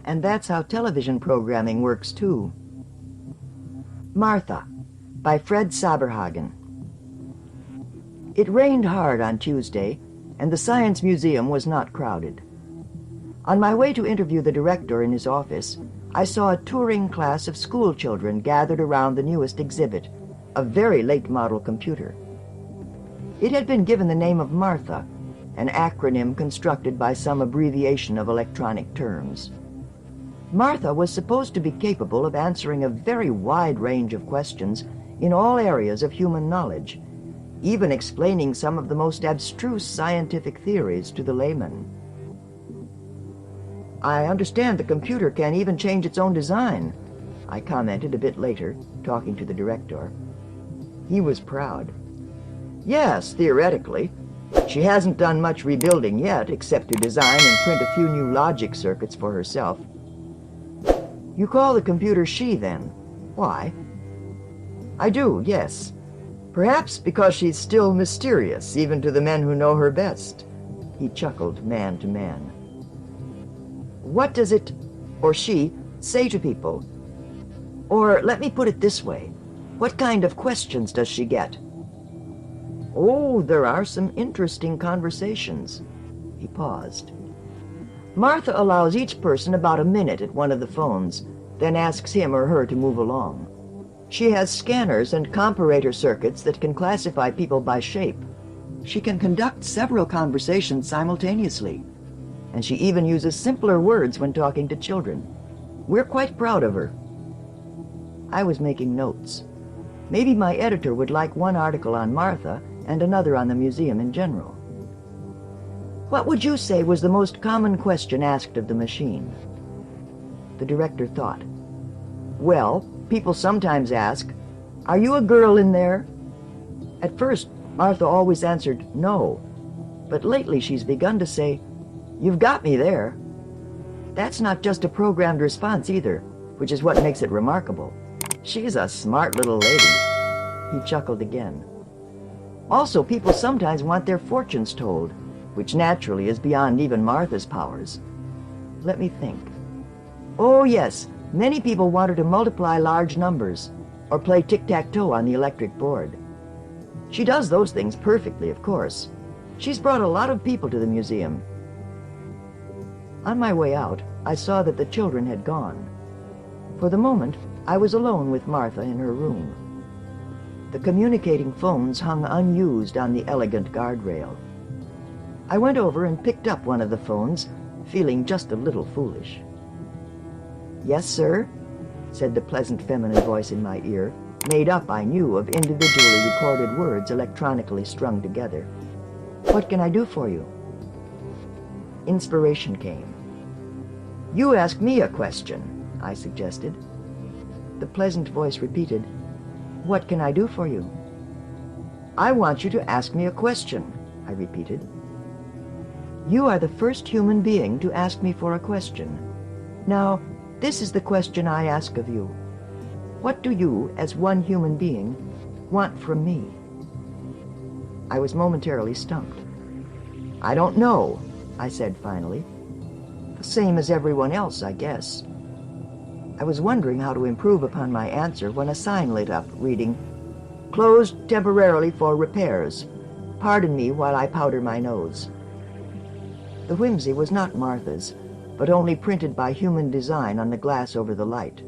And that's how television programming works, too. Martha, by Fred Saberhagen. It rained hard on Tuesday, and the Science Museum was not crowded. On my way to interview the director in his office, I saw a touring class of school children gathered around the newest exhibit, a very late model computer. It had been given the name of Martha, an acronym constructed by some abbreviation of electronic terms. Martha was supposed to be capable of answering a very wide range of questions in all areas of human knowledge, even explaining some of the most abstruse scientific theories to the layman. "I understand the computer can even change its own design," I commented a bit later, talking to the director. He was proud. "Yes, theoretically. She hasn't done much rebuilding yet, except to design and print a few new logic circuits for herself." "You call the computer she, then? Why?" "I do, yes. Perhaps because she's still mysterious, even to the men who know her best." He chuckled, man to man. "What does it, or she, say to people? Or let me put it this way, what kind of questions does she get?" "Oh, there are some interesting conversations." He paused. "Martha allows each person about a minute at one of the phones, then asks him or her to move along. She has scanners and comparator circuits that can classify people by shape. She can conduct several conversations simultaneously, and she even uses simpler words when talking to children. We're quite proud of her." I was making notes. Maybe my editor would like one article on Martha and another on the museum in general. "What would you say was the most common question asked of the machine?" The director thought. "Well, people sometimes ask, 'Are you a girl in there?' At first, Martha always answered no, but lately she's begun to say, 'You've got me there.' That's not just a programmed response either, which is what makes it remarkable. She's a smart little lady." He chuckled again. "Also, people sometimes want their fortunes told, which naturally is beyond even Martha's powers. Let me think. Oh, yes, many people want her to multiply large numbers, or play tic-tac-toe on the electric board. She does those things perfectly, of course. She's brought a lot of people to the museum." On my way out, I saw that the children had gone. For the moment, I was alone with Martha in her room. The communicating phones hung unused on the elegant guardrail. I went over and picked up one of the phones, feeling just a little foolish. "Yes, sir," said the pleasant feminine voice in my ear, made up, I knew, of individually recorded words electronically strung together. "What can I do for you?" Inspiration came. "You ask me a question," I suggested. The pleasant voice repeated, "What can I do for you?" "I want you to ask me a question," I repeated. "You are the first human being to ask me for a question. Now, this is the question I ask of you. What do you, as one human being, want from me?" I was momentarily stumped. "I don't know," I said finally. "The same as everyone else, I guess." I was wondering how to improve upon my answer when a sign lit up, reading, "Closed temporarily for repairs. Pardon me while I powder my nose." The whimsy was not Martha's, but only printed by human design on the glass over the light.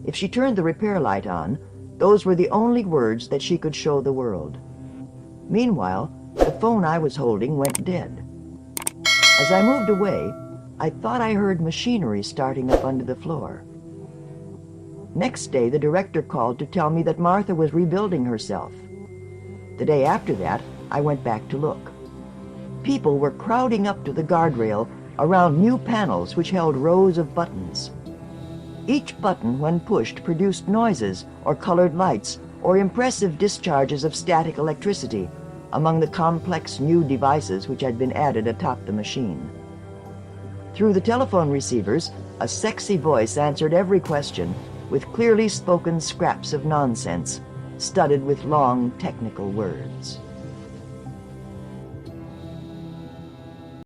If she turned the repair light on, those were the only words that she could show the world. Meanwhile, the phone I was holding went dead. As I moved away, I thought I heard machinery starting up under the floor. Next day, the director called to tell me that Martha was rebuilding herself. The day after that, I went back to look. People were crowding up to the guardrail around new panels which held rows of buttons. Each button, when pushed, produced noises or colored lights or impressive discharges of static electricity among the complex new devices which had been added atop the machine. Through the telephone receivers, a sexy voice answered every question with clearly spoken scraps of nonsense, studded with long technical words.